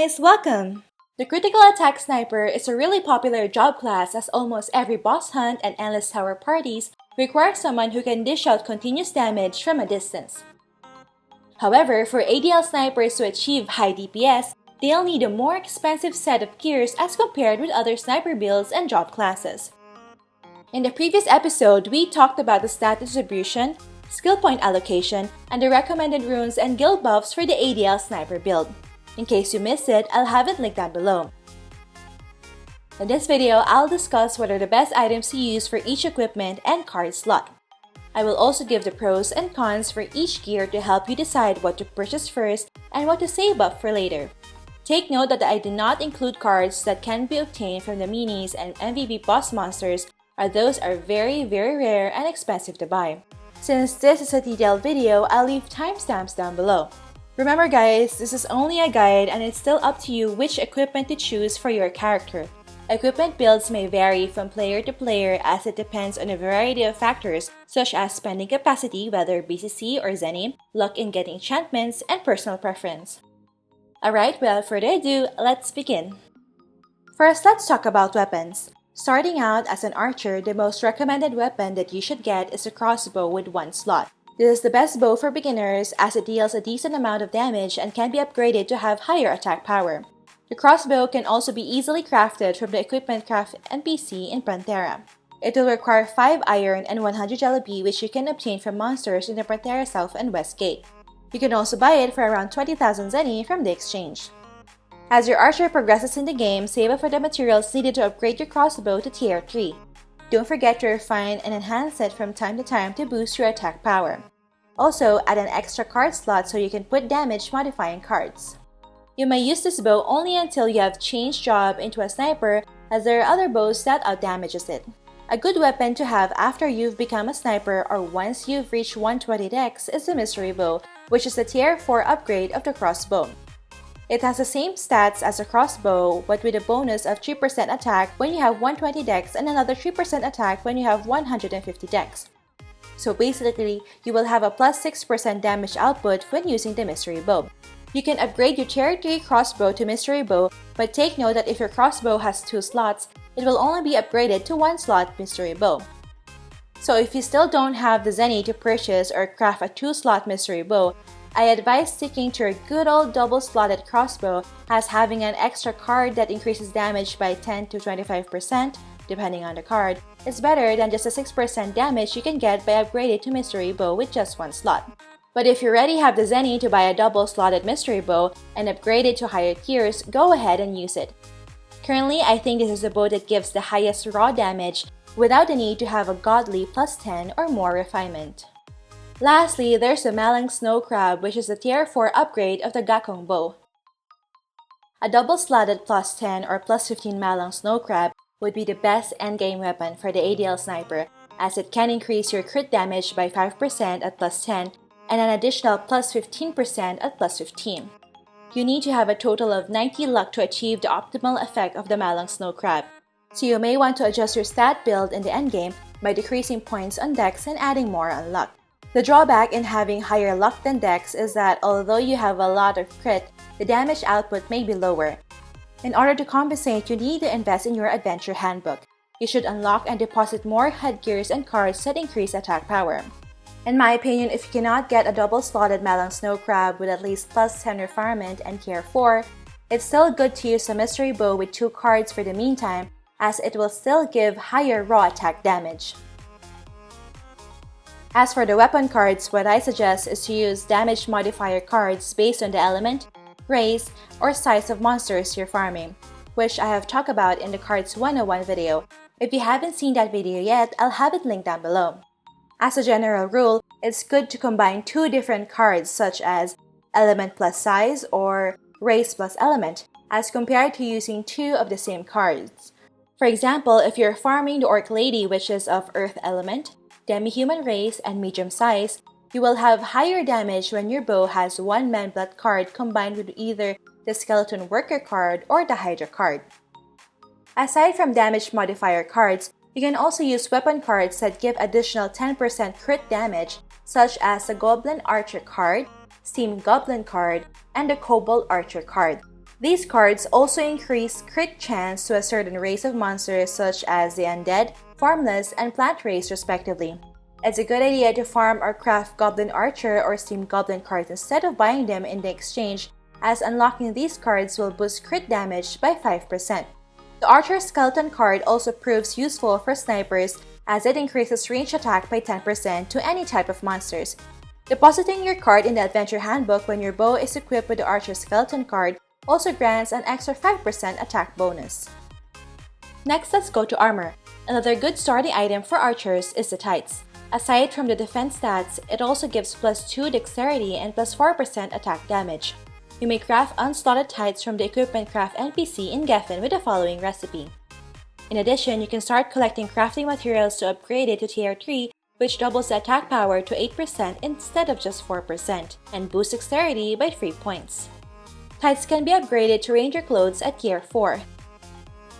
guys, welcome! The Critical Attack Sniper is a really popular job class as almost every boss hunt and endless tower parties require someone who can dish out continuous damage from a distance. However, for ADL snipers to achieve high DPS, they'll need a more expensive set of gears as compared with other sniper builds and job classes. In the previous episode, we talked about the stat distribution, skill point allocation, and the recommended runes and guild buffs for the ADL sniper build. In case you missed it, I'll have it linked down below. In this video, I'll discuss what are the best items to use for each equipment and card slot. I will also give the pros and cons for each gear to help you decide what to purchase first and what to save up for later. Take note that I did not include cards that can be obtained from the minis and MVP boss monsters, as those are very rare and expensive to buy. Since this is a detailed video, I'll leave timestamps down below. Remember guys, this is only a guide and it's still up to you which equipment to choose for your character. Equipment builds may vary from player to player as it depends on a variety of factors such as spending capacity, whether BCC or Zenny, luck in getting enchantments, and personal preference. Alright, without further ado, let's begin. First, let's talk about weapons. Starting out as an archer, the most recommended weapon that you should get is a crossbow with one slot. This is the best bow for beginners as it deals a decent amount of damage and can be upgraded to have higher attack power. The crossbow can also be easily crafted from the Equipment Craft NPC in Pantera. It will require 5 iron and 100 jelly which you can obtain from monsters in the Pantera South and West Gate. You can also buy it for around 20,000 zenny from the exchange. As your archer progresses in the game, save up for the materials needed to upgrade your crossbow to tier 3. Don't forget to refine and enhance it from time to time to boost your attack power. Also, add an extra card slot so you can put damage modifying cards. You may use this bow only until you have changed job into a sniper, as there are other bows that outdamages it. A good weapon to have after you've become a sniper or once you've reached 120 dex is the mystery bow, which is the tier 4 upgrade of the crossbow. It has the same stats as a crossbow but with a bonus of 3% attack when you have 120 dex and another 3% attack when you have 150 dex. So basically, you will have a plus 6% damage output when using the mystery bow. You can upgrade your tier 3 crossbow to mystery bow, but take note that if your crossbow has 2 slots, it will only be upgraded to 1 slot mystery bow. So if you still don't have the zenny to purchase or craft a 2-slot mystery bow, I advise sticking to a good old double-slotted crossbow, as having an extra card that increases damage by 10 to 25%, depending on the card, is better than just a 6% damage you can get by upgrading to mystery bow with just 1 slot. But if you already have the zenny to buy a double-slotted mystery bow and upgrade it to higher tiers, go ahead and use it. Currently, I think this is the bow that gives the highest raw damage without the need to have a godly plus 10 or more refinement. Lastly, there's the Malang Snow Crab, which is the tier 4 upgrade of the Gakong bow. A double-slotted plus 10 or plus 15 Malang Snow Crab would be the best endgame weapon for the ADL sniper, as it can increase your crit damage by 5% at plus 10 and an additional plus 15% at plus 15. You need to have a total of 90 luck to achieve the optimal effect of the Malang Snow Crab, so you may want to adjust your stat build in the endgame by decreasing points on dex and adding more on luck. The drawback in having higher luck than dex is that although you have a lot of crit, the damage output may be lower. In order to compensate, you need to invest in your adventure handbook. You should unlock and deposit more headgears and cards that increase attack power. In my opinion, if you cannot get a double-slotted Malang Snow Crab with at least plus 10 refinement and tier 4, it's still good to use a mystery bow with 2 cards for the meantime, as it will still give higher raw attack damage. As for the weapon cards, what I suggest is to use damage modifier cards based on the element, race, or size of monsters you're farming, which I have talked about in the Cards 101 video. If you haven't seen that video yet, I'll have it linked down below. As a general rule, it's good to combine 2 different cards such as element plus size or race plus element, as compared to using 2 of the same cards. For example, if you're farming the Orc Lady, which is of Earth element, demi-human race, and medium size, you will have higher damage when your bow has 1 Manblood card combined with either the Skeleton Worker card or the Hydra card. Aside from damage modifier cards, you can also use weapon cards that give additional 10% crit damage, such as the Goblin Archer card, Steam Goblin card, and the Goblin Archer card. These cards also increase crit chance to a certain race of monsters such as the Undead, Formless, and Plant race respectively. It's a good idea to farm or craft Goblin Archer or Steam Goblin cards instead of buying them in the exchange, as unlocking these cards will boost crit damage by 5%. The Archer Skeleton card also proves useful for snipers as it increases range attack by 10% to any type of monsters. Depositing your card in the Adventure Handbook when your bow is equipped with the Archer Skeleton card also grants an extra 5% attack bonus. Next, let's go to armor. Another good starting item for archers is the tights. Aside from the defense stats, it also gives +2 dexterity and +4% attack damage. You may craft unslotted tights from the Equipment Craft NPC in Geffen with the following recipe. In addition, you can start collecting crafting materials to upgrade it to Tier 3, which doubles the attack power to 8% instead of just 4%, and boosts dexterity by 3 points. Tights can be upgraded to Ranger clothes at Tier 4.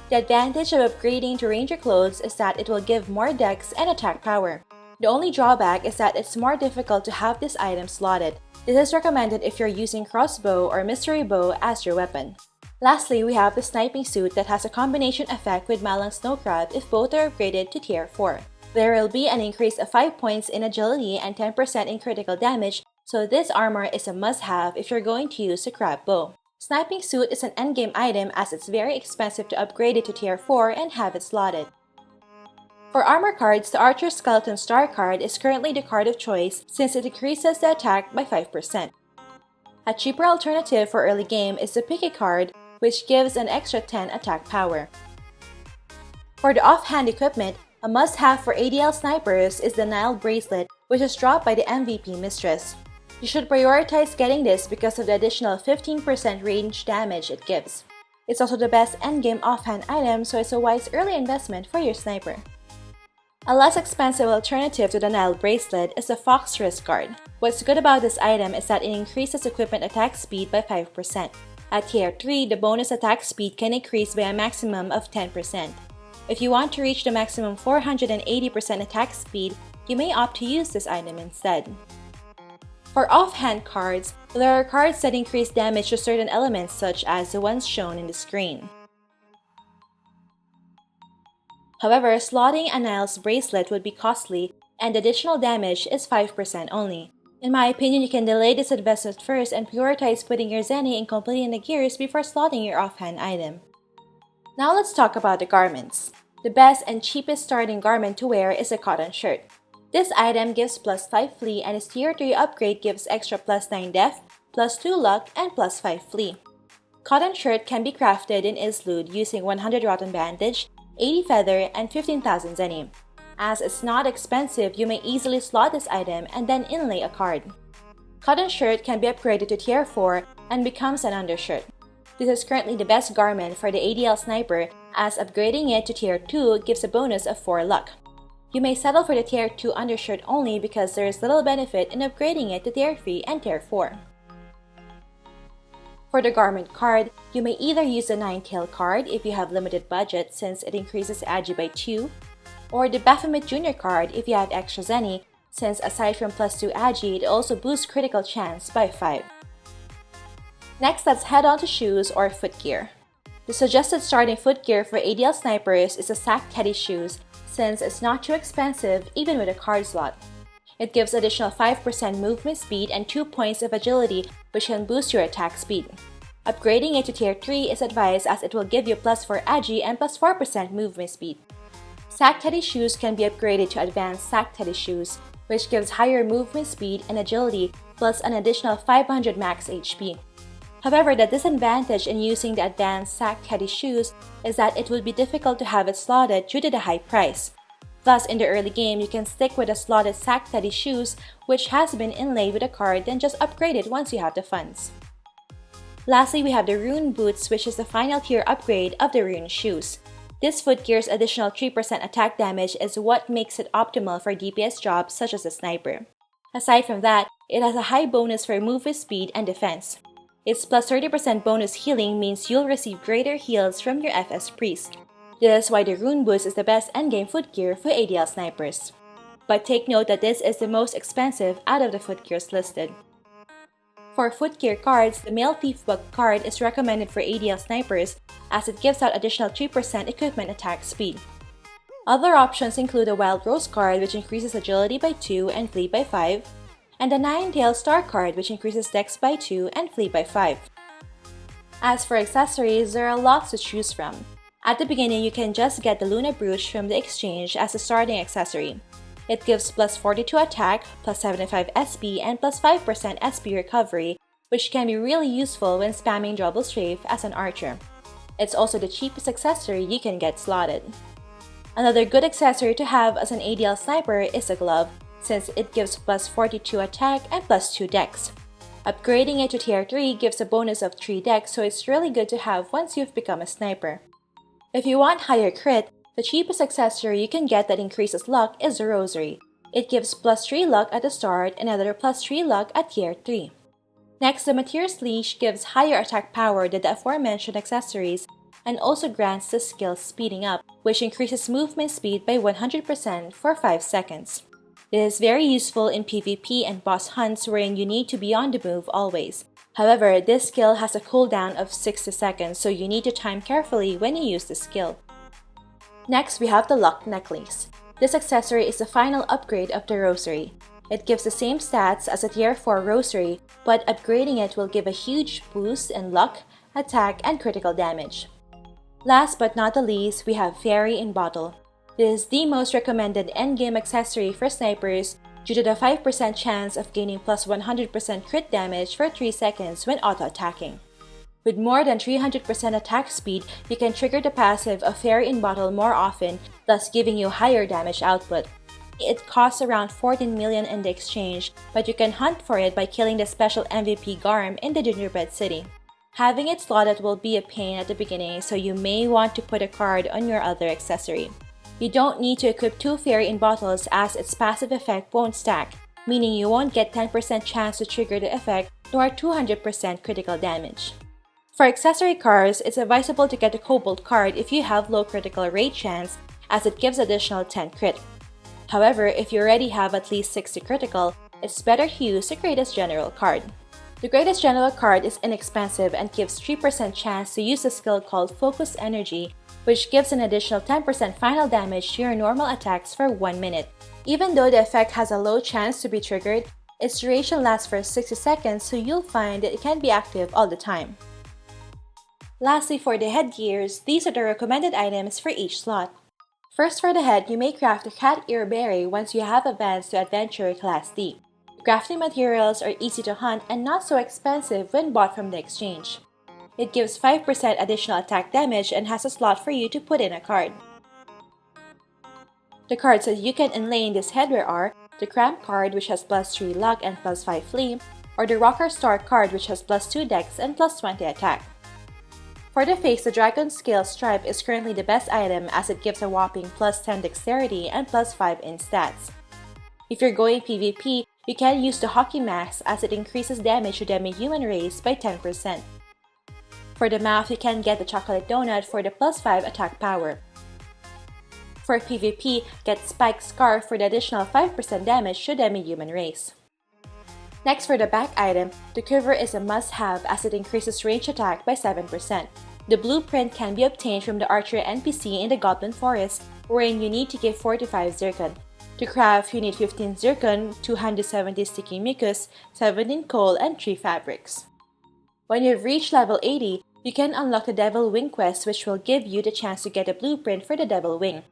The advantage of upgrading to Ranger clothes is that it will give more dex and attack power. The only drawback is that it's more difficult to have this item slotted. This is recommended if you're using crossbow or mystery bow as your weapon. Lastly, we have the Sniping Suit that has a combination effect with Malang Snowcrab if both are upgraded to Tier 4. There will be an increase of 5 points in agility and 10% in critical damage, so this armor is a must-have if you're going to use a crab bow. Sniping Suit is an endgame item as it's very expensive to upgrade it to Tier 4 and have it slotted. For armor cards, the Archer Skeleton Star card is currently the card of choice since it decreases the attack by 5%. A cheaper alternative for early game is the Picky card, which gives an extra 10 attack power. For the offhand equipment, a must-have for ADL snipers is the Nile Bracelet, which is dropped by the MVP Mistress. You should prioritize getting this because of the additional 15% range damage it gives. It's also the best endgame offhand item, so it's a wise early investment for your sniper. A less expensive alternative to the Nile Bracelet is the Fox Wrist card. What's good about this item is that it increases equipment attack speed by 5%. At Tier 3, the bonus attack speed can increase by a maximum of 10%. If you want to reach the maximum 480% attack speed, you may opt to use this item instead. For offhand cards, there are cards that increase damage to certain elements such as the ones shown in the screen. However, slotting a Nile's Bracelet would be costly, and additional damage is 5% only. In my opinion, you can delay this investment first and prioritize putting your Zenny in completing the gears before slotting your offhand item. Now let's talk about the garments. The best and cheapest starting garment to wear is a cotton shirt. This item gives +5 flee and its Tier 3 upgrade gives extra +9 def, +2 luck, and +5 flee. Cotton shirt can be crafted in Islud using 100 rotten bandage, 80 feather, and 15,000 zenny. As it's not expensive, you may easily slot this item and then inlay a card. Cotton shirt can be upgraded to Tier 4 and becomes an undershirt. This is currently the best garment for the ADL sniper as upgrading it to Tier 2 gives a bonus of 4 luck. You may settle for the Tier 2 undershirt only because there is little benefit in upgrading it to Tier 3 and Tier 4. For the garment card, you may either use the 9-tail card if you have limited budget since it increases agi by 2, or the Baphomet Jr. card if you have extra zenny since aside from +2 agi, it also boosts critical chance by 5. Next, let's head on to shoes or footgear. The suggested starting footgear for ADL snipers is the Sack Teddy shoes since it's not too expensive even with a card slot. It gives additional 5% movement speed and 2 points of agility, which can boost your attack speed. Upgrading it to Tier 3 is advised as it will give you +4 agi and +4% movement speed. Sack Teddy shoes can be upgraded to Advanced Sack Teddy shoes, which gives higher movement speed and agility plus an additional 500 max HP. However, the disadvantage in using the Advanced Sack Teddy shoes is that it would be difficult to have it slotted due to the high price. Thus, in the early game, you can stick with the slotted Sack Teddy shoes, which has been inlaid with a card, then just upgrade it once you have the funds. Lastly, we have the Rune Boots, which is the final tier upgrade of the Rune shoes. This footgear's additional 3% attack damage is what makes it optimal for DPS jobs such as a sniper. Aside from that, it has a high bonus for movement speed and defense. Its +30% bonus healing means you'll receive greater heals from your FS Priest. This is why the Rune Boots is the best endgame footgear for ADL snipers. But take note that this is the most expensive out of the footgears listed. For footgear cards, the Male Thief Bug card is recommended for ADL snipers as it gives out additional 3% equipment attack speed. Other options include a Wild Rose card which increases agility by 2 and flee by 5, and a Nine-Tailed Star card which increases dex by 2 and flee by 5. As for accessories, there are lots to choose from. At the beginning, you can just get the Luna Brooch from the exchange as a starting accessory. It gives plus 42 attack, plus 75 SP, and plus 5% SP recovery, which can be really useful when spamming double strafe as an archer. It's also the cheapest accessory you can get slotted. Another good accessory to have as an ADL sniper is a glove, since it gives plus 42 attack and plus 2 dex. Upgrading it to tier 3 gives a bonus of 3 dex, so it's really good to have once you've become a sniper. If you want higher crit, the cheapest accessory you can get that increases luck is the Rosary. It gives plus 3 luck at the start and another plus 3 luck at tier 3. Next, the Mateer's Leash gives higher attack power than the aforementioned accessories and also grants the skill Speeding Up, which increases movement speed by 100% for 5 seconds. It is very useful in PvP and boss hunts wherein you need to be on the move always. However, this skill has a cooldown of 60 seconds, so you need to time carefully when you use the skill. Next, we have the LUK Necklace. This accessory is the final upgrade of the Rosary. It gives the same stats as a tier 4 Rosary, but upgrading it will give a huge boost in luck, attack, and critical damage. Last but not the least, we have Fairy in Bottle. This is the most recommended endgame accessory for snipers due to the 5% chance of gaining plus 100% crit damage for 3 seconds when auto-attacking. With more than 300% attack speed, you can trigger the passive of Fairy in Bottle more often, thus giving you higher damage output. It costs around 14 million in the exchange, but you can hunt for it by killing the special MVP Garm in the Gingerbread City. Having it slotted will be a pain at the beginning, so you may want to put a card on your other accessory. You don't need to equip 2 Fairy in Bottles as its passive effect won't stack, meaning you won't get 10% chance to trigger the effect nor 200% critical damage. For accessory cards, it's advisable to get the Cobalt card if you have low critical rate chance as it gives additional 10 crit. However, if you already have at least 60 critical, it's better to use the Greatest General card. The Greatest General card is inexpensive and gives 3% chance to use a skill called Focus Energy, which gives an additional 10% final damage to your normal attacks for 1 minute. Even though the effect has a low chance to be triggered, its duration lasts for 60 seconds, so you'll find that it can be active all the time. Lastly, for the headgears, these are the recommended items for each slot. First, for the head, you may craft a cat ear berry once you have advanced to Adventurer Class D. Crafting materials are easy to hunt and not so expensive when bought from the exchange. It gives 5% additional attack damage and has a slot for you to put in a card. The cards that you can inlay in this headwear are the Cramp card, which has plus 3 luck and plus 5 flee, or the Rocker Star card, which has plus 2 dex and plus 20 attack. For the face, the Dragon Scale Stripe is currently the best item as it gives a whopping plus 10 dexterity and plus 5 in stats. If you're going PvP, you can use the Hockey Mask as it increases damage to the human race by 10%. For the mouth, you can get the Chocolate Donut for the plus 5 attack power. For PvP, get Spike Scarf for the additional 5% damage to the human race. Next, for the back item, the Quiver is a must-have as it increases range attack by 7%. The blueprint can be obtained from the Archer NPC in the Goblin Forest, wherein you need to give 45 zircon. To craft, you need 15 zircon, 270 sticky mucus, 17 coal, and 3 fabrics. When you've reached level 80, you can unlock the Devil Wing quest, which will give you the chance to get a blueprint for the Devil Wing.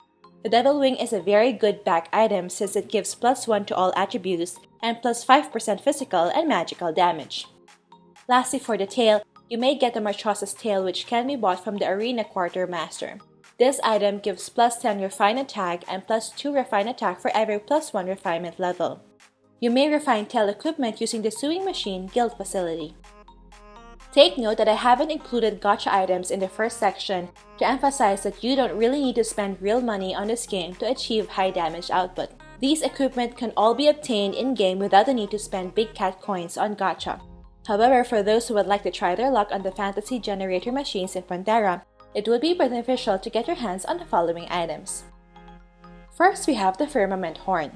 The Devil Wing is a very good back item since it gives plus 1 to all attributes and plus 5% physical and magical damage. Lastly, for the tail, you may get the Marchosa's tail, which can be bought from the Arena Quartermaster. This item gives plus 10 refine attack and plus 2 refine attack for every plus 1 refinement level. You may refine tail equipment using the Sewing Machine Guild facility. Take note that I haven't included gacha items in the first section to emphasize that you don't really need to spend real money on this game to achieve high damage output. These equipment can all be obtained in-game without the need to spend big cat coins on gacha. However, for those who would like to try their luck on the fantasy generator machines in Pantera, it would be beneficial to get your hands on the following items. First, we have the Firmament Horn.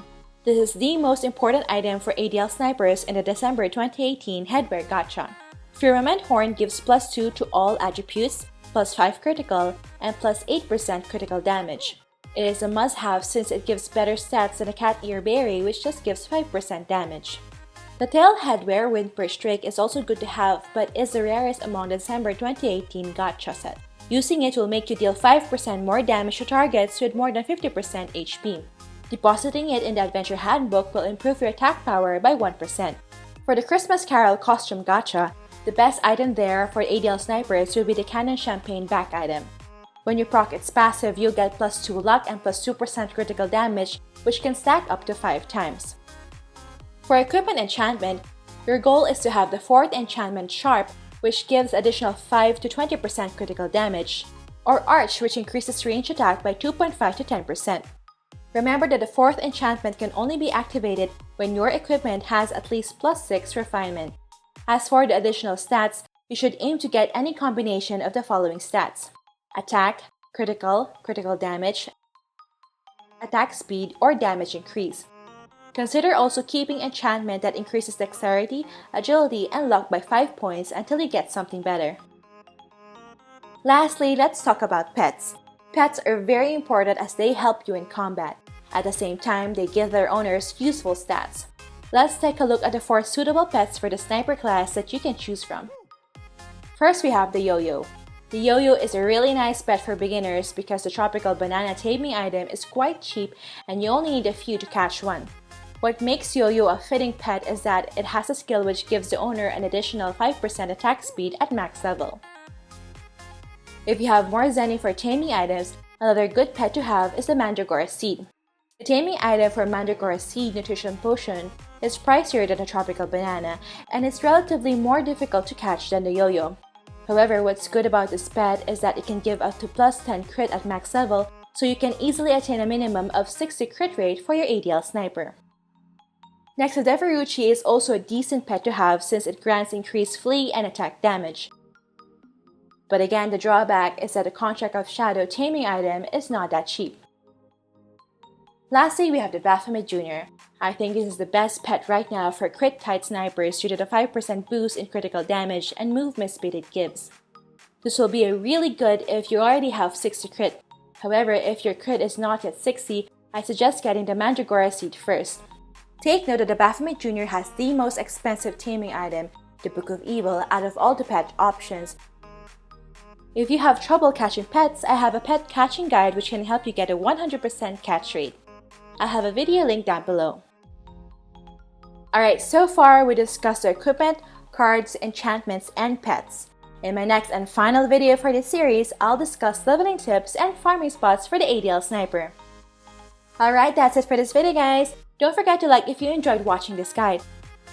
This is the most important item for ADL snipers in the December 2018 Headwear Gacha. Firmament Horn gives +2 to all attributes, +5 critical, and +8% critical damage. It is a must-have since it gives better stats than a cat ear berry, which just gives 5% damage. The tail headwear Wind Perch Drake is also good to have, but is the rarest among the December 2018 Gacha set. Using it will make you deal 5% more damage to targets with more than 50% HP. Depositing it in the Adventure Handbook will improve your attack power by 1%. For the Christmas Carol Costume Gacha, the best item there for ADL snipers will be the Canon Champagne back item. When you proc its passive, you'll get +2 luck and +2% critical damage, which can stack up to 5 times. For Equipment Enchantment, your goal is to have the 4th Enchantment Sharp, which gives additional 5 to 20% critical damage, or Arch, which increases range attack by 2.5 to 10%. Remember that the 4th enchantment can only be activated when your equipment has at least +6 refinement. As for the additional stats, you should aim to get any combination of the following stats: attack, critical, critical damage, attack speed, or damage increase. Consider also keeping enchantment that increases dexterity, agility, and luck by 5 points until you get something better. Lastly, let's talk about pets. Pets are very important as they help you in combat. At the same time, they give their owners useful stats. Let's take a look at the 4 suitable pets for the sniper class that you can choose from. First, we have the yo-yo. The yo-yo is a really nice pet for beginners because the tropical banana taming item is quite cheap and you only need a few to catch one. What makes yo-yo a fitting pet is that it has a skill which gives the owner an additional 5% attack speed at max level. If you have more zenny for taming items, another good pet to have is the Mandragora Seed. The taming item for Mandragora Seed Nutrition Potion is pricier than the tropical banana, and it's relatively more difficult to catch than the yo-yo. However, what's good about this pet is that it can give up to +10 crit at max level, so you can easily attain a minimum of 60 crit rate for your ADL sniper. Next, the Deverucci is also a decent pet to have since it grants increased flee and attack damage. But again, the drawback is that the Contract of Shadow taming item is not that cheap. Lastly, we have the Baphomet Jr. I think this is the best pet right now for crit-tight snipers due to the 5% boost in critical damage and movement speed it gives. This will be really good if you already have 60 crit. However, if your crit is not yet 60, I suggest getting the Mandragora Seed first. Take note that the Baphomet Jr. has the most expensive taming item, the Book of Evil, out of all the pet options. If you have trouble catching pets, I have a pet catching guide which can help you get a 100% catch rate. I have a video link down below. Alright, so far we discussed the equipment, cards, enchantments, and pets. In my next and final video for this series, I'll discuss leveling tips and farming spots for the ADL sniper. Alright, that's it for this video, guys. Don't forget to like if you enjoyed watching this guide.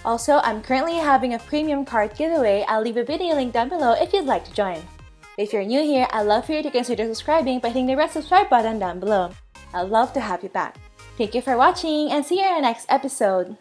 Also, I'm currently having a premium card giveaway. I'll leave a video link down below if you'd like to join. If you're new here, I'd love for you to consider subscribing by hitting the red subscribe button down below. I'd love to have you back. Thank you for watching and see you in the next episode.